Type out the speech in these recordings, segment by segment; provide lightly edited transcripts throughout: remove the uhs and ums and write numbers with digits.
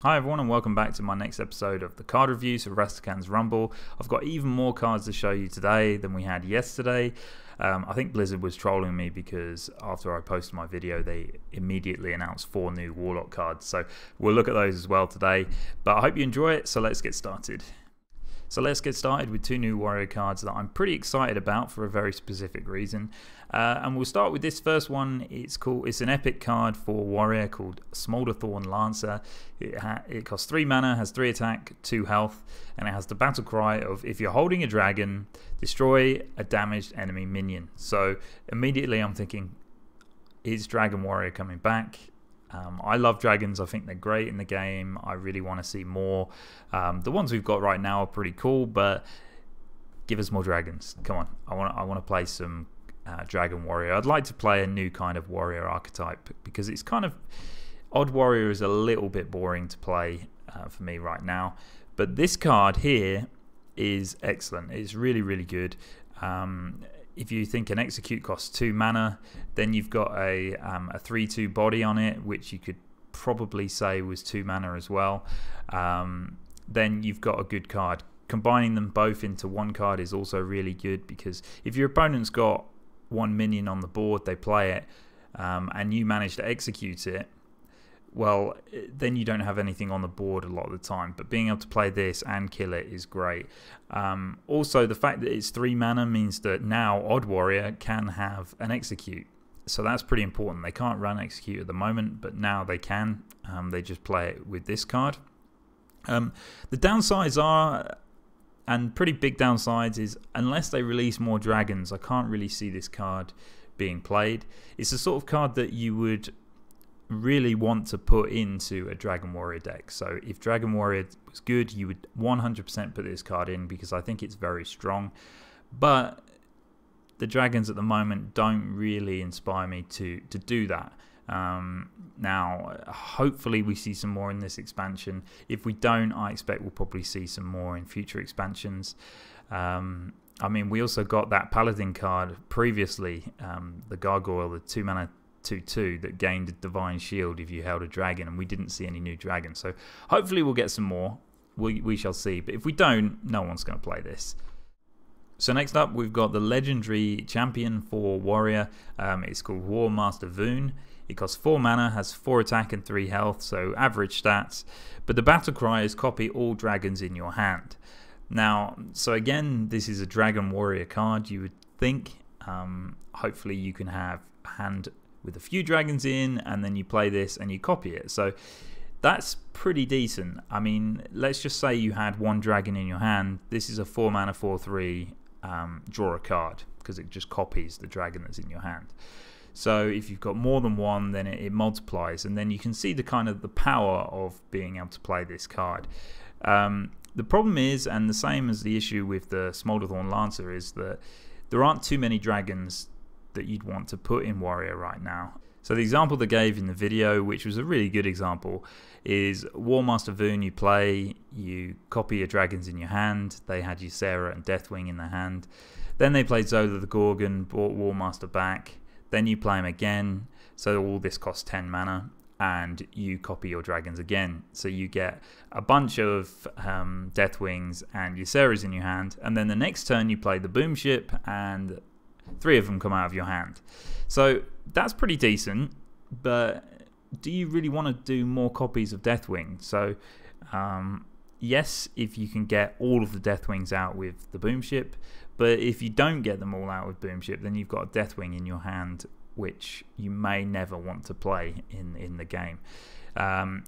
Hi everyone and welcome back to my next episode of the card reviews of Rastakhans Rumble. I've got even more cards to show you today than we had yesterday. I think Blizzard was trolling me because after I posted my video they immediately announced 4 new Warlock cards. So we'll look at those as well today. But I hope you enjoy it, so let's get started. So let's get started with 2 new warrior cards that I'm pretty excited about for a very specific reason. And we'll start with this first one. It's an epic card for warrior called Stranglethorne Lancer. It costs 3 mana, has 3 attack, 2 health, and it has the battle cry of if you're holding a dragon, destroy a damaged enemy minion. So immediately I'm thinking, is Dragon Warrior coming back? I love dragons. I think they're great in the game. I really want to see more. The ones we've got right now are pretty cool, but give us more dragons. Come on, I want to play some Dragon Warrior. I'd like to play a new kind of warrior archetype because it's kind of Odd Warrior is a little bit boring to play for me right now. But this card here is excellent. It's really, really good. If you think an execute costs 2 mana, then you've got a 3/2 body on it, which you could probably say was 2 mana as well. Then you've got a good card. Combining them both into one card is also really good because if your opponent's got 1 minion on the board, they play it, and you manage to execute it, well, then you don't have anything on the board a lot of the time. But being able to play this and kill it is great. Also, the fact that it's 3 mana means that now Odd Warrior can have an execute. So that's pretty important. They can't run execute at the moment, but now they can. They just play it with this card. The downsides are, and pretty big downsides, is unless they release more dragons, I can't really see this card being played. It's the sort of card that you would really want to put into a Dragon Warrior deck. So if Dragon Warrior was good, you would 100% put this card in because I think it's very strong. But the dragons at the moment don't really inspire me to do that. Now, hopefully we see some more in this expansion. If we don't, I expect we'll probably see some more in future expansions. I mean, we also got that Paladin card previously, the Gargoyle, the 2 mana 2/2 that gained a Divine Shield if you held a dragon, and we didn't see any new dragons. So hopefully we'll get some more. We shall see. But if we don't, no one's going to play this. So next up, we've got the legendary champion for warrior. It's called War Master Voone. It costs 4 mana, has 4 attack and 3 health, so average stats. But the battle cry is copy all dragons in your hand. Now, so again, this is a Dragon Warrior card. You would think, hopefully you can have a hand with a few dragons in, and then you play this and you copy it. So that's pretty decent. I mean, let's just say you had 1 dragon in your hand. This is a 4 mana 4/3 draw a card because it just copies the dragon that's in your hand. So if you've got more than 1, then it multiplies, and then you can see the kind of the power of being able to play this card. The problem is, and the same as the issue with the Stranglethorne Lancer, is that there aren't too many dragons that you'd want to put in warrior right now. So the example they gave in the video, which was a really good example, is War Master Voone. You play, you copy your dragons in your hand. They had Ysera and Deathwing in their hand. Then they played Zola the Gorgon, brought War Master back. Then you play him again. So all this costs 10 mana, and you copy your dragons again. So you get a bunch of Deathwings and Yseras in your hand. And then the next turn you play the Boom Ship, and 3 of them come out of your hand. So that's pretty decent, but do you really want to do more copies of Deathwing? So yes, if you can get all of the Deathwings out with the Boom Ship, but if you don't get them all out with Boom Ship, then you've got a Deathwing in your hand which you may never want to play in the game.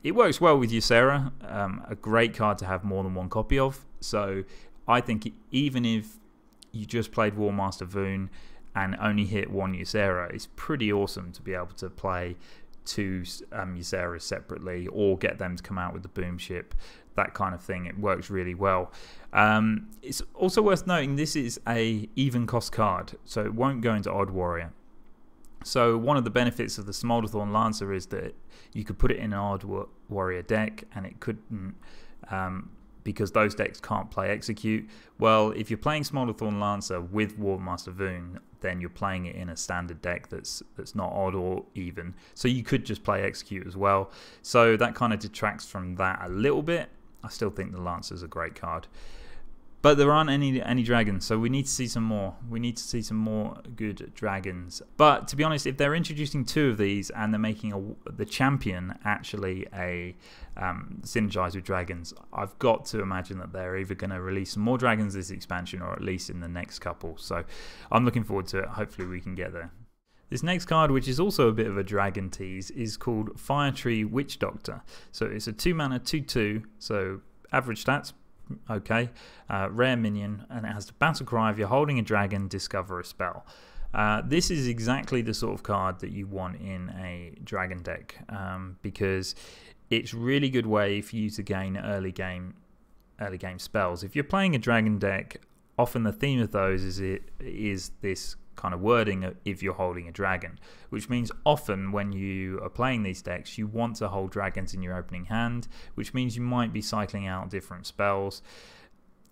It works well with Ysera, a great card to have more than 1 copy of. So I think even if you just played War Master Voone and only hit 1 Ysera, it's pretty awesome to be able to play 2 Yseras separately or get them to come out with the Boom Ship, that kind of thing. It works really well. It's also worth noting this is a even cost card, so it won't go into Odd Warrior. So one of the benefits of the Stranglethorne Lancer is that you could put it in an Odd Warrior deck and it couldn't because those decks can't play Execute. Well, if you're playing Stranglethorne Lancer with War Master Voone, then you're playing it in a standard deck that's not odd or even. So you could just play Execute as well. So that kind of detracts from that a little bit. I still think the Lancer is a great card. But there aren't any dragons, so we need to see some more. We need to see some more good dragons. But to be honest, if they're introducing 2 of these and they're making the champion actually a synergize with dragons, I've got to imagine that they're either going to release some more dragons this expansion or at least in the next couple. So I'm looking forward to it. Hopefully we can get there. This next card, which is also a bit of a dragon tease, is called Fire Tree Witch Doctor. So it's a 2-mana 2/2, so average stats. Okay, rare minion, and it has the battle cry: if you're holding a dragon, discover a spell. This is exactly the sort of card that you want in a dragon deck, because it's really good way for you to gain early game spells. If you're playing a dragon deck, often the theme of those is this kind of wording if you're holding a dragon, which means often when you are playing these decks you want to hold dragons in your opening hand, which means you might be cycling out different spells.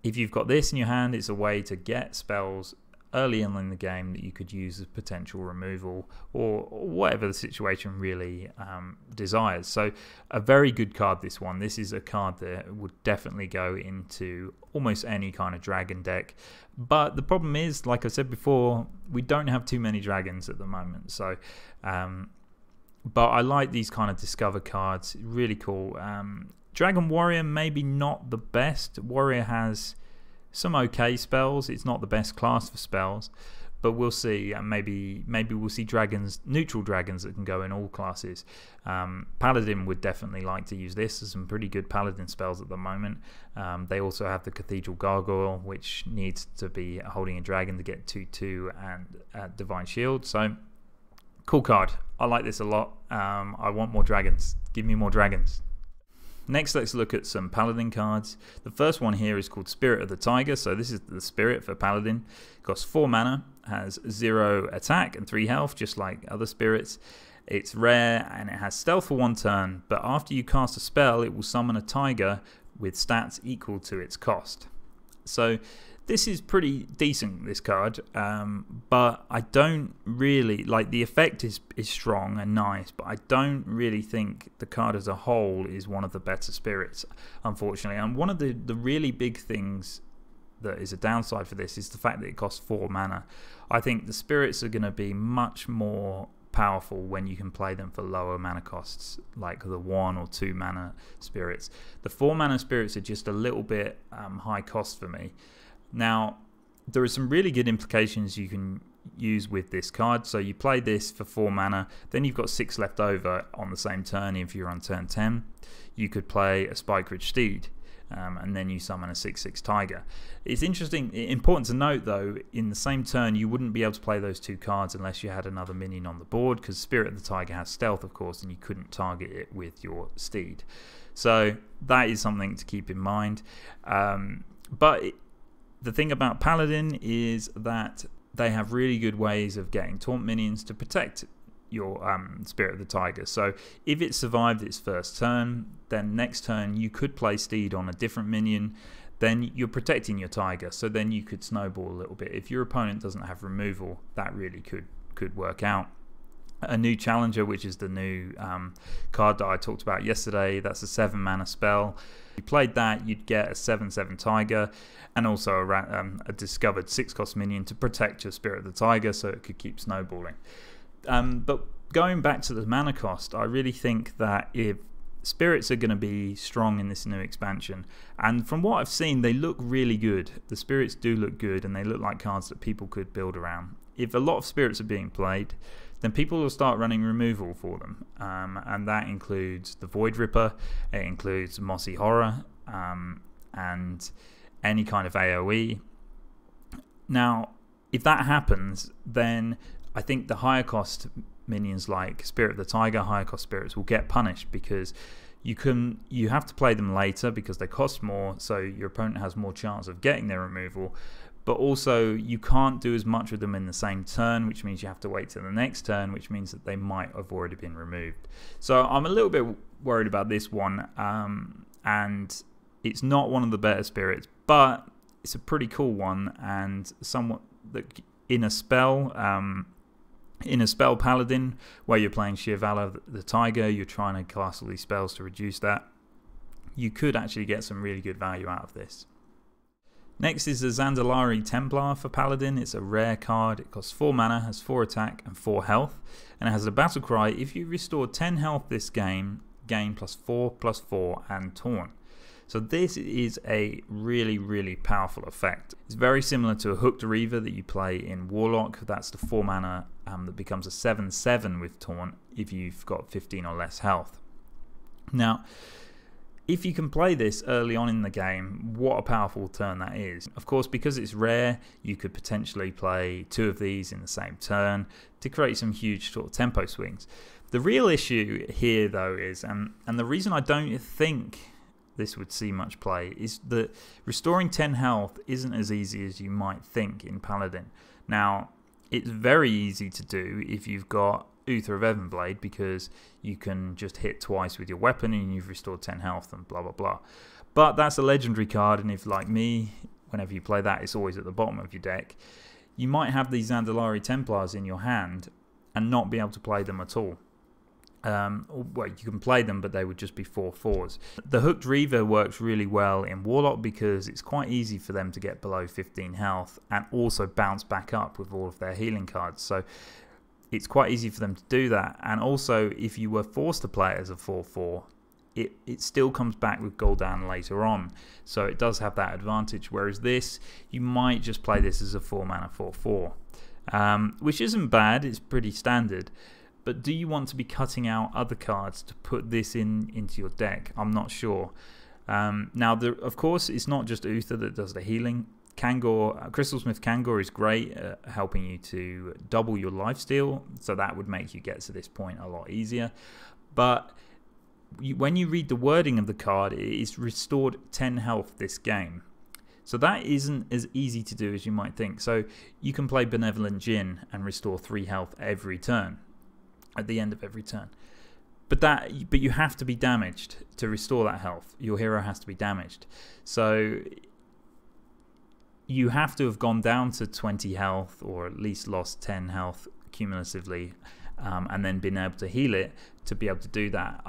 If you've got this in your hand, it's a way to get spells early in the game that you could use as potential removal or whatever the situation really desires. So a very good card, this one. This is a card that would definitely go into almost any kind of dragon deck. But the problem is, like I said before, we don't have too many dragons at the moment. So, but I like these kind of discover cards. Really cool. Dragon Warrior, maybe not the best. Warrior has some okay spells. It's not the best class for spells, but we'll see. Maybe we'll see dragons, neutral dragons that can go in all classes. Paladin would definitely like to use this. There's some pretty good Paladin spells at the moment. They also have the Cathedral Gargoyle, which needs to be holding a dragon to get 2/2 and Divine Shield. So cool card. I like this a lot. I want more dragons. Give me more dragons. Next, let's look at some Paladin cards. The first one here is called Spirit of the Tiger. So this is the Spirit for Paladin. It costs 4 mana, has 0 attack and 3 health, just like other spirits. It's rare and it has stealth for 1 turn, but after you cast a spell, it will summon a tiger with stats equal to its cost. So this is pretty decent, this card, but I don't really like the effect is strong and nice, but I don't really think the card as a whole is one of the better spirits, unfortunately. And one of the really big things that is a downside for this is the fact that it costs 4 mana. I think the spirits are going to be much more powerful when you can play them for lower mana costs, like the 1 or 2 mana spirits. The 4 mana spirits are just a little bit high cost for me. Now, there are some really good implications you can use with this card. So you play this for 4 mana, then you've got 6 left over on the same turn. If you're on turn 10, you could play a Spike-Ridge Steed, and then you summon a 6/6 Tiger. It's important to note though, in the same turn you wouldn't be able to play those 2 cards unless you had another minion on the board, because Spirit of the Tiger has stealth, of course, and you couldn't target it with your Steed. So that is something to keep in mind. The thing about Paladin is that they have really good ways of getting taunt minions to protect your Spirit of the Tiger. So if it survived its first turn, then next turn you could play Steed on a different minion, then you're protecting your Tiger, so then you could snowball a little bit. If your opponent doesn't have removal, that really could work out. A new challenger, which is the new card that I talked about yesterday, that's a 7 mana spell. If you played that, you'd get a 7/7 Tiger and also a discovered 6-cost minion to protect your Spirit of the Tiger so it could keep snowballing. But going back to the mana cost, I really think that if spirits are going to be strong in this new expansion, and from what I've seen, they look really good. The spirits do look good, and they look like cards that people could build around. If a lot of spirits are being played, then people will start running removal for them, and that includes the Void Ripper, it includes Mossy Horror, and any kind of AoE. Now, if that happens, then I think the higher cost minions like Spirit of the Tiger, higher cost spirits, will get punished, because you have to play them later because they cost more, so your opponent has more chance of getting their removal. But also you can't do as much with them in the same turn, which means you have to wait till the next turn, which means that they might have already been removed. So I'm a little bit worried about this one, and It's not one of the better spirits, but it's a pretty cool one, and somewhat that in a spell paladin where you're playing Sheer Valor the Tiger, you're trying to cast all these spells to reduce that. You could actually get some really good value out of this. Next is the Zandalari Templar for Paladin. It's a rare card. It costs 4 mana, has 4 attack and 4 health, and it has a battle cry: if you restore 10 health this game, gain +4/+4 and Thorn. So this is a really powerful effect. It's very similar to a Hooked Reaver that you play in Warlock. That's the 4 mana that becomes a 7/7 with Thorn if you've got 15 or less health. Now, if you can play this early on in the game, what a powerful turn that is. Of course, because it's rare, you could potentially play 2 of these in the same turn to create some huge sort of tempo swings. The real issue here, though, is, and the reason I don't think this would see much play, is that restoring 10 health isn't as easy as you might think in Paladin. Now, it's very easy to do if you've got Uther of Everblade, because you can just hit twice with your weapon and you've restored 10 health and blah blah blah. But that's a legendary card, and if, like me, whenever you play that, it's always at the bottom of your deck, you might have these Zandalari Templars in your hand and not be able to play them at all. Well, you can play them, but they would just be 4/4s. The Hooked Reaver works really well in Warlock because it's quite easy for them to get below 15 health and also bounce back up with all of their healing cards. So it's quite easy for them to do that. And also, if you were forced to play it as a 4/4, it still comes back with Gul'dan later on. So it does have that advantage. Whereas this, you might just play this as a 4 mana 4/4, which isn't bad. It's pretty standard. But do you want to be cutting out other cards to put this into your deck? I'm not sure. Now, of course, it's not just Uther that does the healing. Crystalsmith Kangor is great at helping you to double your lifesteal, so that would make you get to this point a lot easier. But when you read the wording of the card, it is restored 10 health this game. So that isn't as easy to do as you might think. So you can play Benevolent Djinn and restore 3 health every turn, at the end of every turn. But you have to be damaged to restore that health. Your hero has to be damaged. So you have to have gone down to 20 health, or at least lost 10 health cumulatively, and then been able to heal it to be able to do that.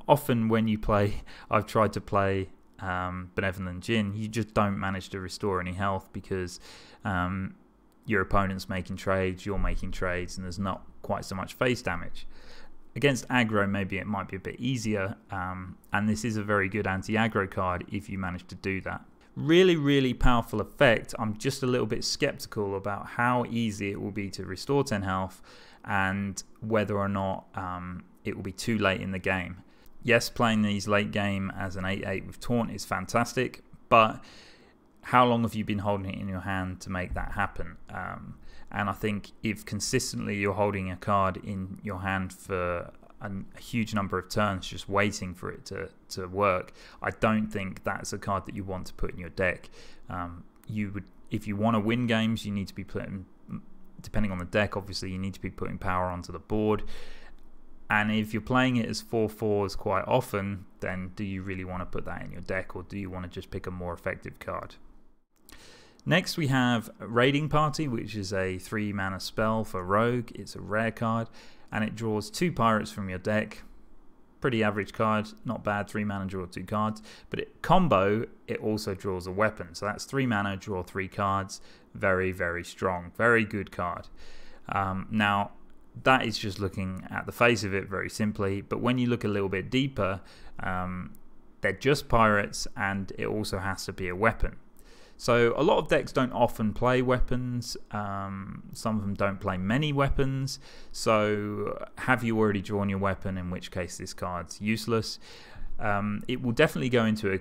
Often when you play, I've tried to play Benevolent Djinn, you just don't manage to restore any health because your opponent's making trades, you're making trades, and there's not quite so much face damage. Against aggro, maybe it might be a bit easier, and this is a very good anti-aggro card if you manage to do that. Really powerful effect. I'm just a little bit skeptical about how easy it will be to restore 10 health and whether or not it will be too late in the game. Yes, playing these late game as an 8/8 with Taunt is fantastic, but how long have you been holding it in your hand to make that happen? And I think if consistently you're holding a card in your hand for a huge number of turns just waiting for it to work, I don't think that's a card that you want to put in your deck. If you want to win games, you need to be putting, depending on the deck obviously, you need to be putting power onto the board. And if you're playing it as 4/4s quite often, then do you really want to put that in your deck, or do you want to just pick a more effective card? Next we have Raiding Party, which is a 3 mana spell for Rogue. It's a rare card, and it draws 2 pirates from your deck. Pretty average card, not bad, 3 mana, draw 2 cards. But it also draws a weapon. So that's 3 mana, draw 3 cards. Very strong, very good card. Now, that is just looking at the face of it very simply, but when you look a little bit deeper, they're just pirates, and it also has to be a weapon. So a lot of decks don't often play weapons, some of them don't play many weapons, so have you already drawn your weapon, in which case this card's useless. It will definitely go into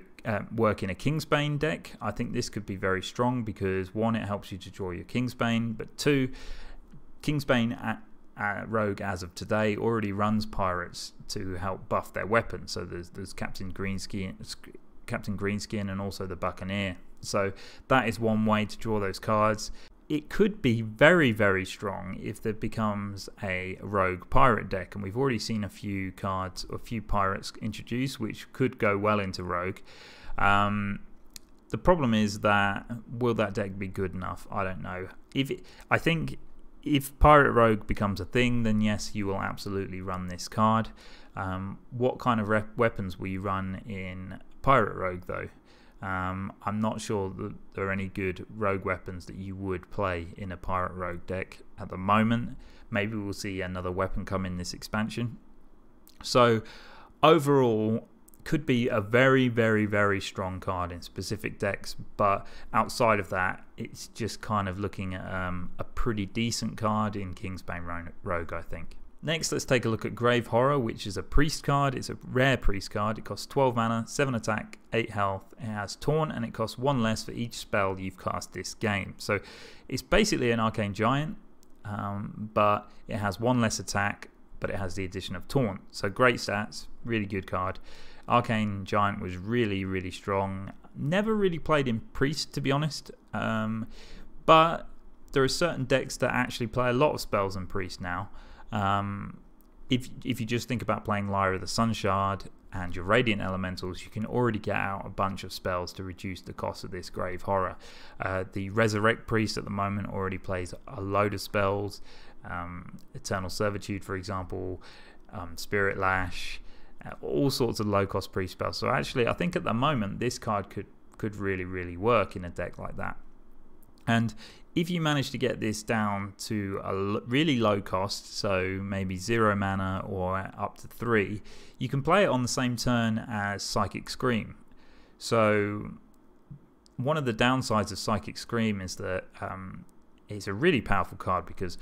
work in a Kingsbane deck. I think this could be very strong because 1, it helps you to draw your Kingsbane, but 2, Kingsbane Rogue as of today already runs pirates to help buff their weapons. So there's Captain Greenskin and also the Buccaneer. So that is one way to draw those cards. It could be very strong if there becomes a rogue pirate deck, and we've already seen a few cards, a few pirates introduced, which could go well into rogue. The problem is that, will that deck be good enough? I don't know. I think if Pirate Rogue becomes a thing, then yes, you will absolutely run this card. What kind of weapons will you run in Pirate Rogue though? I'm not sure that there are any good rogue weapons that you would play in a Pirate Rogue deck at the moment. Maybe we'll see another weapon come in this expansion. So overall, could be a very, very, very strong card in specific decks, but outside of that, it's just kind of looking at a pretty decent card in Kingsbane Rogue, I think. Next, let's take a look at Grave Horror, which is a priest card. It's a rare priest card. It costs 12 mana, 7 attack, 8 health. It has Thorn, and it costs 1 less for each spell you've cast this game. So it's basically an Arcane Giant, but it has 1 less attack, but it has the addition of Thorn. So great stats, really good card. Arcane Giant was really, really strong. Never really played in Priest, to be honest. But there are certain decks that actually play a lot of spells in Priest now. If you just think about playing Lyra the Sunshard and your Radiant Elementals, you can already get out a bunch of spells to reduce the cost of this Grave Horror. The Resurrect Priest at the moment already plays a load of spells. Eternal Servitude, for example, Spirit Lash, all sorts of low-cost priest spells. So actually, I think at the moment this card could really, really work in a deck like that. And if you manage to get this down to a really low cost, so maybe 0 mana or up to 3, you can play it on the same turn as Psychic Scream. So one of the downsides of Psychic Scream is that it's a really powerful card because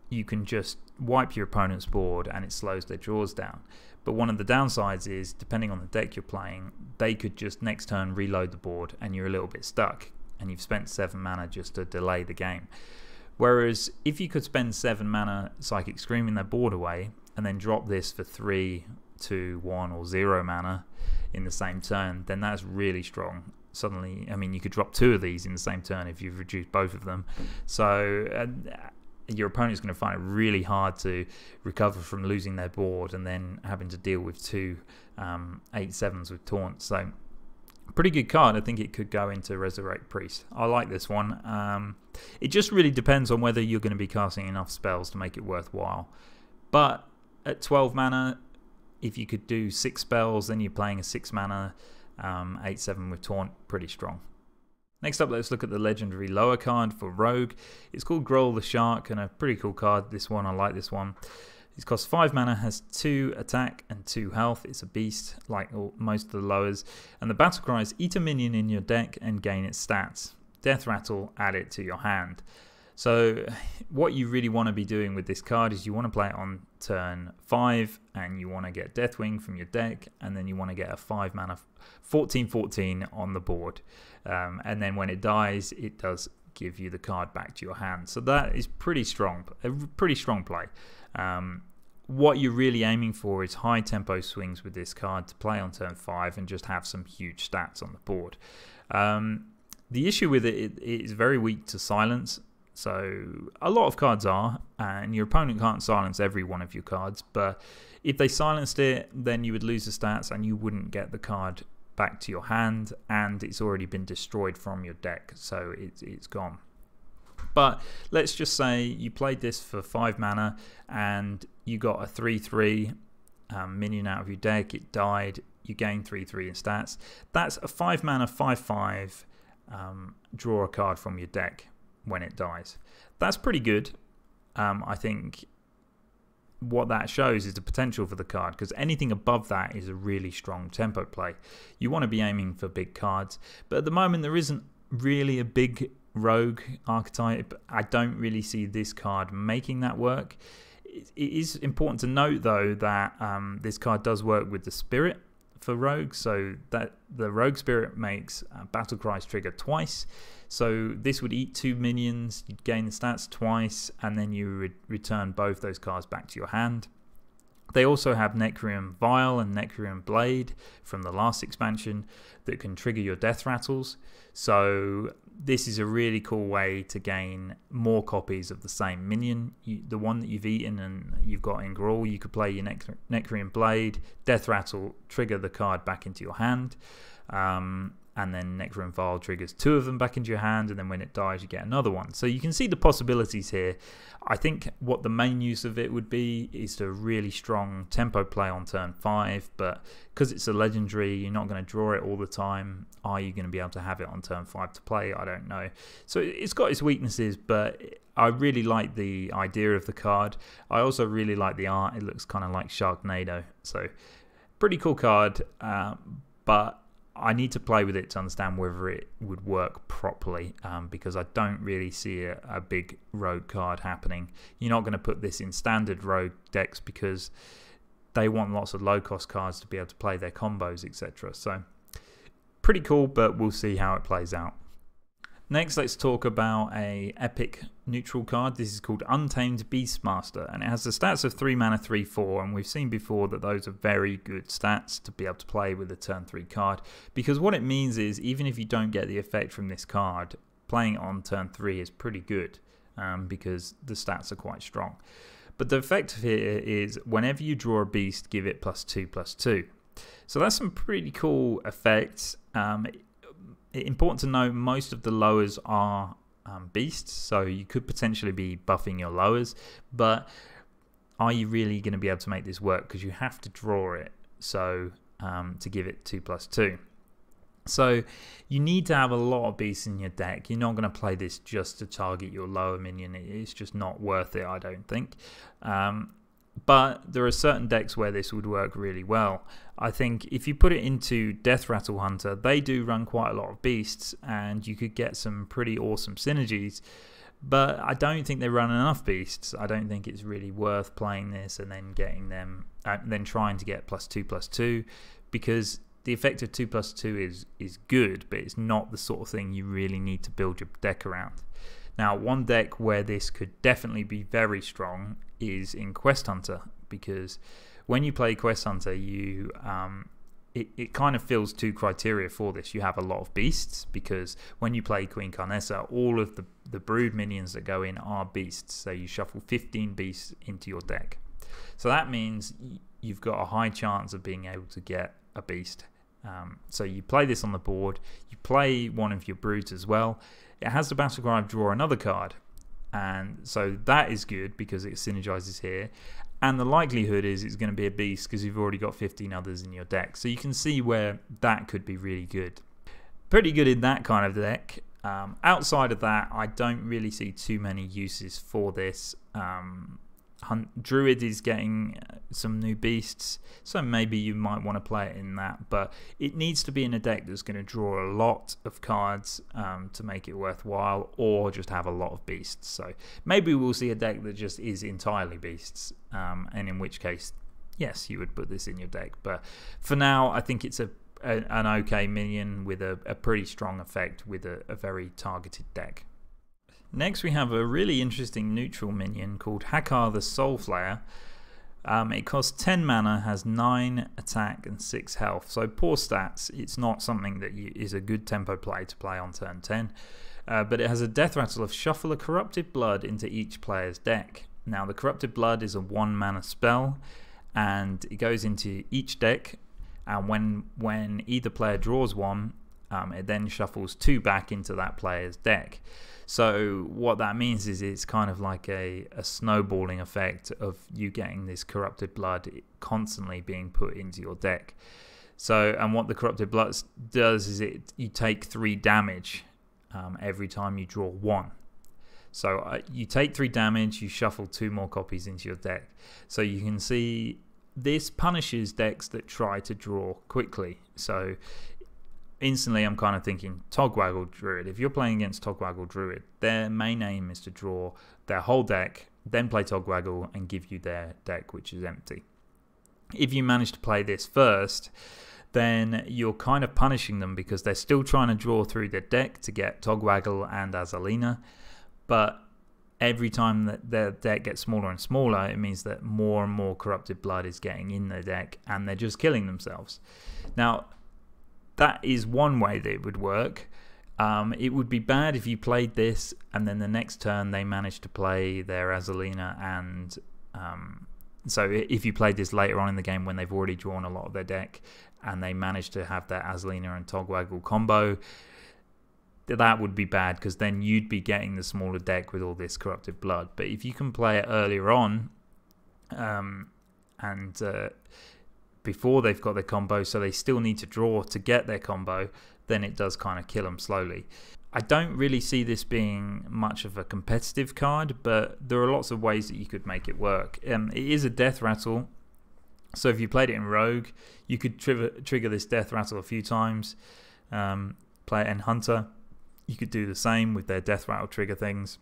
you can just wipe your opponent's board and it slows their draws down. But one of the downsides is, depending on the deck you're playing, they could just next turn reload the board and you're a little bit stuck and you've spent 7 mana just to delay the game. Whereas if you could spend 7 mana Psychic Screaming their board away and then drop this for 3, 2, 1 or 0 mana in the same turn, then that's really strong. Suddenly, I mean, you could drop 2 of these in the same turn if you've reduced both of them. So your opponent's going to find it really hard to recover from losing their board and then having to deal with 2 8/7s with Taunt. So pretty good card. I think it could go into Resurrect Priest. I like this one. It just really depends on whether you're going to be casting enough spells to make it worthwhile. But at 12 mana, if you could do 6 spells, then you're playing a 6 mana 8/7 with Taunt. Pretty strong. Next up, let's look at the legendary lower card for Rogue. It's called Growl the Shark, and a pretty cool card, this one. I like this one. It costs 5 mana, has 2 attack and 2 health. It's a beast, like most of the lowers. And the battle cry is eat a minion in your deck and gain its stats. Death Rattle, add it to your hand. So what you really want to be doing with this card is you want to play it on turn 5 and you want to get Deathwing from your deck, and then you want to get a 5 mana 14/14 on the board. And then when it dies, it does give you the card back to your hand. So that is pretty strong, a pretty strong play. What you're really aiming for is high tempo swings with this card to play on turn 5 and just have some huge stats on the board. The issue with it is very weak to silence. So a lot of cards are, and your opponent can't silence every one of your cards, but if they silenced it, then you would lose the stats and you wouldn't get the card back to your hand, and it's already been destroyed from your deck, so it's gone. But let's just say you played this for 5 mana and you got a 3/3 minion out of your deck, it died, you gain 3/3 in stats. That's a 5 mana 5/5 draw a card from your deck when it dies. That's pretty good. I think what that shows is the potential for the card, because anything above that is a really strong tempo play. You want to be aiming for big cards, but at the moment there isn't really a big rogue archetype. I don't really see this card making that work. It is important to note though that this card does work with the spirit for rogue, so that the rogue spirit makes battle cries trigger twice. So this would eat 2 minions, you'd gain the stats twice, and then you would return both those cards back to your hand. They also have Necrium Vial and Necrium Blade from the last expansion that can trigger your death rattles. So this is a really cool way to gain more copies of the same minion. The one that you've eaten and you've got in Grawl, you could play your Necrean Blade, Death Rattle, trigger the card back into your hand, and then Necrean Vial triggers 2 of them back into your hand, and then when it dies you get another one. So you can see the possibilities here. I think what the main use of it would be is a really strong tempo play on turn 5, but because it's a legendary, you're not going to draw it all the time. Are you going to be able to have it on turn 5 to play? I don't know. So it's got its weaknesses, but I really like the idea of the card. I also really like the art. It looks kind of like Sharknado. So pretty cool card, but I need to play with it to understand whether it would work properly, because I don't really see a big rogue card happening. You're not going to put this in standard rogue decks because they want lots of low cost cards to be able to play their combos, etc. So pretty cool, but we'll see how it plays out. Next, let's talk about a epic neutral card. This is called Untamed Beastmaster, and it has the stats of 3 mana, 3/4, and we've seen before that those are very good stats to be able to play with a turn 3 card, because what it means is even if you don't get the effect from this card, playing it on turn 3 is pretty good, because the stats are quite strong. But the effect here is whenever you draw a beast, give it +2/+2. So that's some pretty cool effects. Important to note, most of the lowers are beasts, so you could potentially be buffing your lowers, but are you really going to be able to make this work? Because you have to draw it, so to give it 2/2. So you need to have a lot of beasts in your deck. You're not going to play this just to target your lower minion. It's just not worth it, I don't think. But there are certain decks where this would work really well. I think if you put it into Death Rattle Hunter, they do run quite a lot of beasts, and you could get some pretty awesome synergies. But I don't think they run enough beasts. I don't think it's really worth playing this and then getting them, then trying to get +2/+2, because the effect of 2/2 is good, but it's not the sort of thing you really need to build your deck around. Now, one deck where this could definitely be very strong is in Quest Hunter, because when you play Quest Hunter, you it kind of fills 2 criteria for this. You have a lot of beasts, because when you play Queen Carnessa, all of the brood minions that go in are beasts, so you shuffle 15 beasts into your deck. So that means you've got a high chance of being able to get a beast. So you play this on the board, you play one of your broods as well. It has the battle cry of draw another card, and so that is good because it synergizes here, and the likelihood is it's going to be a beast because you've already got 15 others in your deck, so you can see where that could be really good. Pretty good in that kind of deck. Outside of that, I don't really see too many uses for this. Druid is getting some new beasts, so maybe you might want to play it in that, but it needs to be in a deck that's going to draw a lot of cards to make it worthwhile, or just have a lot of beasts. So maybe we'll see a deck that just is entirely beasts, and in which case, yes, you would put this in your deck. But for now, I think it's an okay minion with a pretty strong effect with a very targeted deck. Next, we have a really interesting neutral minion called Hakkar the Soulflayer. It costs 10 mana, has 9 attack and 6 health, so poor stats. It's not something that is a good tempo play to play on turn 10. But it has a death rattle of shuffle a corrupted blood into each player's deck. Now, the corrupted blood is a 1 mana spell, and it goes into each deck, and when either player draws one, it then shuffles 2 back into that player's deck. So what that means is it's kind of like a snowballing effect of you getting this corrupted blood constantly being put into your deck. So, and what the corrupted blood does is you take 3 damage every time you draw 1. So you take 3 damage, you shuffle 2 more copies into your deck. So you can see this punishes decks that try to draw quickly. So instantly I'm kind of thinking Togwaggle Druid. If you're playing against Togwaggle Druid, their main aim is to draw their whole deck, then play Togwaggle and give you their deck, which is empty. If you manage to play this first, then you're kind of punishing them because they're still trying to draw through their deck to get Togwaggle and Azalina, but every time that their deck gets smaller and smaller, it means that more and more corrupted blood is getting in their deck and they're just killing themselves. Now, that is one way that it would work. It would be bad if you played this and then the next turn they managed to play their Azalina, and so if you played this later on in the game when they've already drawn a lot of their deck and they managed to have that Azalina and Togwaggle combo, that would be bad, because then you'd be getting the smaller deck with all this Corrupted Blood. But if you can play it earlier on and before they've got their combo, so they still need to draw to get their combo, then it does kind of kill them slowly. I don't really see this being much of a competitive card, but there are lots of ways that you could make it work. It is a death rattle, so if you played it in Rogue, you could trigger this death rattle a few times. Play it in Hunter, you could do the same with their death rattle trigger things.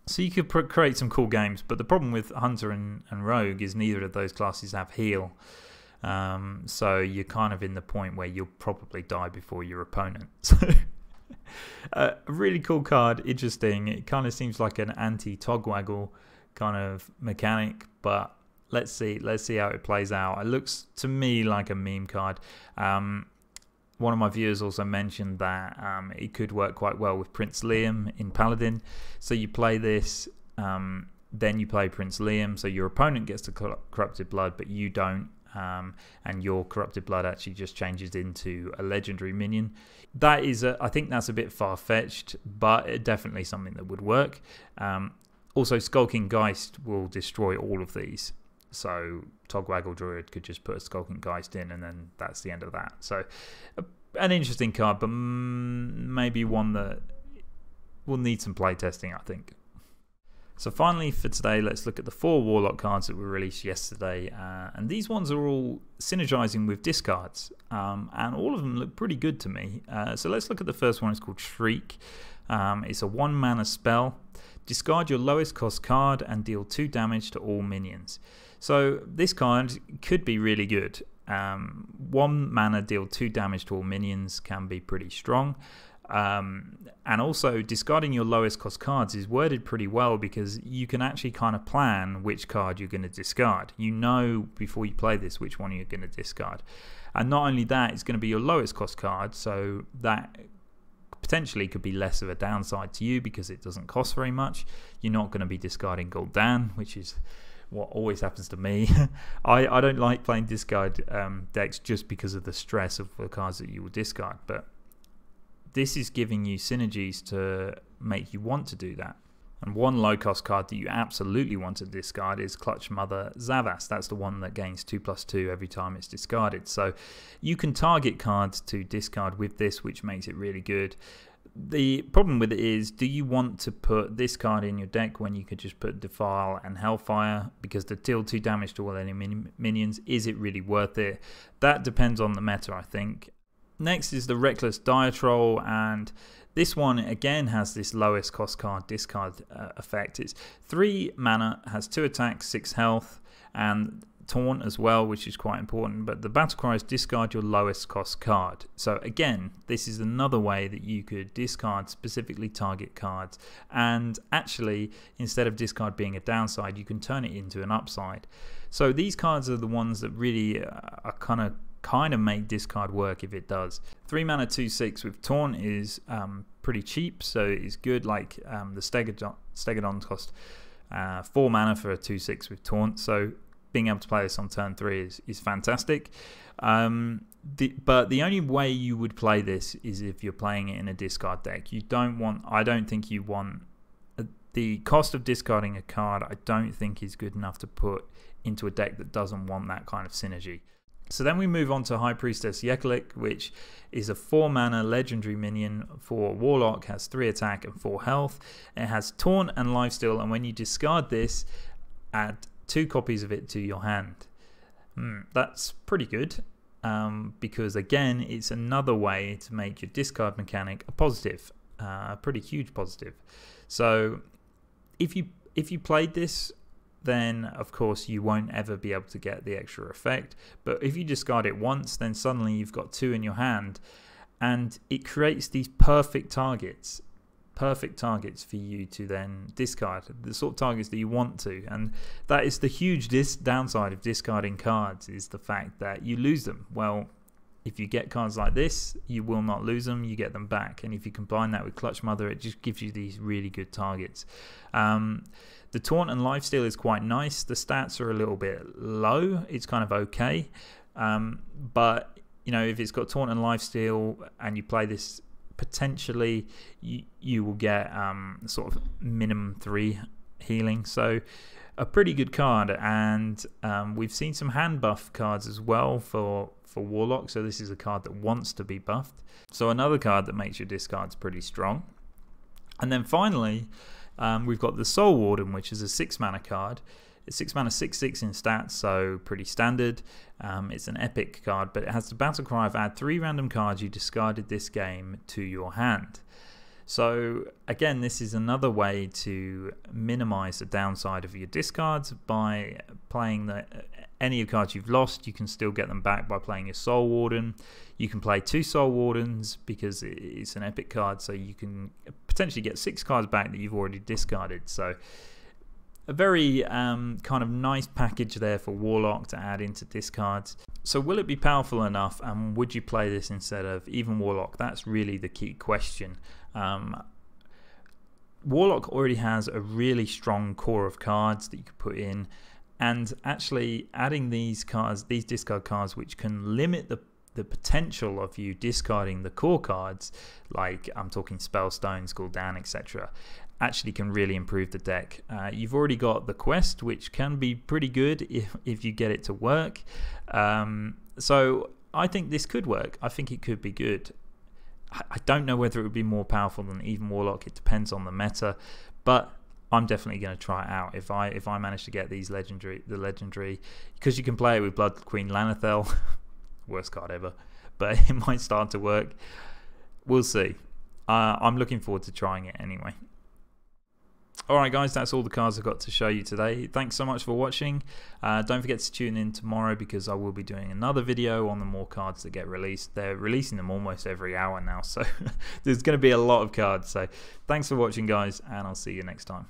So you could create some cool games, but the problem with Hunter and Rogue is neither of those classes have heal. So you're kind of in the point where you'll probably die before your opponent. So a really cool card, interesting. It kind of seems like an anti-Togwaggle kind of mechanic, but let's see how it plays out. It looks to me like a meme card. One of my viewers also mentioned that it could work quite well with Prince Liam in Paladin. So you play this, then you play Prince Liam, so your opponent gets the Corrupted Blood, but you don't. And your Corrupted Blood actually just changes into a legendary minion. That is, I think that's a bit far-fetched, but definitely something that would work. Also, Skulking Geist will destroy all of these. So Togwaggle Druid could just put a Skulking Geist in, and then that's the end of that. So an interesting card, but maybe one that will need some play testing, I think. So finally for today, let's look at the 4 Warlock cards that were released yesterday. And these ones are all synergizing with discards. And all of them look pretty good to me. So let's look at the first one. It's called Shriek. It's a 1-mana spell. Discard your lowest cost card and deal 2 damage to all minions. So this card could be really good. 1 mana, deal 2 damage to all minions can be pretty strong. And also discarding your lowest cost cards is worded pretty well, because you can actually kind of plan which card you're going to discard. You know before you play this which one you're going to discard. And not only that, it's going to be your lowest cost card, so that potentially could be less of a downside to you because it doesn't cost very much. You're not going to be discarding Gul'dan, which is what always happens to me. I don't like playing discard decks just because of the stress of the cards that you will discard, but this is giving you synergies to make you want to do that. And one low cost card that you absolutely want to discard is Clutch Mother Zavas. That's the one that gains 2/2 every time it's discarded. So you can target cards to discard with this, which makes it really good. The problem with it is, do you want to put this card in your deck when you could just put Defile and Hellfire? Because to deal 2 damage to all enemy minions, is it really worth it? That depends on the meta, I think. Next is the Reckless Diatrol, and this one again has this lowest cost card discard effect. It's 3 mana, has 2 attacks, 6 health, and Taunt as well, which is quite important. But the battle cry is discard your lowest cost card. So again, this is another way that you could discard specifically target cards, and actually instead of discard being a downside, you can turn it into an upside. So these cards are the ones that really are kind of make discard work if it does. 3 mana 2/6 with Taunt is pretty cheap, so it's good. Like the Stegodon cost 4 mana for a 2/6 with Taunt, so being able to play this on turn 3 is fantastic. But the only way you would play this is if you're playing it in a discard deck. I don't think you want the cost of discarding a card. I don't think is good enough to put into a deck that doesn't want that kind of synergy. So then we move on to High Priestess Yekalik, which is a 4 mana legendary minion for Warlock, has 3 attack and 4 health. It has Taunt and Lifesteal, and when you discard this, add 2 copies of it to your hand. That's pretty good, because again, it's another way to make your discard mechanic a positive, a pretty huge positive. So if you played this, then of course you won't ever be able to get the extra effect. But if you discard it once, then suddenly you've got 2 in your hand, and it creates these perfect targets for you to then discard, the sort of targets that you want to. And that is the huge downside of discarding cards, is the fact that you lose them. Well, if you get cards like this, you will not lose them, you get them back. And if you combine that with Clutch Mother, it just gives you these really good targets. The Taunt and Lifesteal is quite nice. The stats are a little bit low. It's kind of okay. But, you know, if it's got Taunt and Lifesteal and you play this, potentially you will get sort of minimum 3 healing. So a pretty good card. And we've seen some hand buff cards as well for Warlock. So this is a card that wants to be buffed. So another card that makes your discards pretty strong. And then finally, we've got the Soul Warden, which is a 6 mana card. It's 6 mana, 6/6 in stats, so pretty standard. It's an epic card, but it has the battle cry of add 3 random cards you discarded this game to your hand. So again, this is another way to minimize the downside of your discards by playing any of the cards you've lost. You can still get them back by playing your Soul Warden. You can play 2 Soul Wardens because it's an epic card, so you can potentially get 6 cards back that you've already discarded. So a very kind of nice package there for Warlock to add into discards. So will it be powerful enough, and would you play this instead of even Warlock? That's really the key question. Warlock already has a really strong core of cards that you could put in, and actually adding these cards, these discard cards, which can limit the potential of you discarding the core cards, like I'm talking Spellstones, Gul'dan, etc., actually can really improve the deck. You've already got the quest, which can be pretty good if you get it to work. So I think this could work. I think it could be good. I don't know whether it would be more powerful than even Warlock. It depends on the meta, but I'm definitely going to try it out if I manage to get these legendary, because you can play it with Blood Queen Lanethel. Worst card ever, but it might start to work. We'll see. I'm looking forward to trying it anyway. Alright guys, that's all the cards I've got to show you today. Thanks so much for watching. Don't forget to tune in tomorrow because I will be doing another video on the more cards that get released. They're releasing them almost every hour now, so there's going to be a lot of cards. So thanks for watching guys, and I'll see you next time.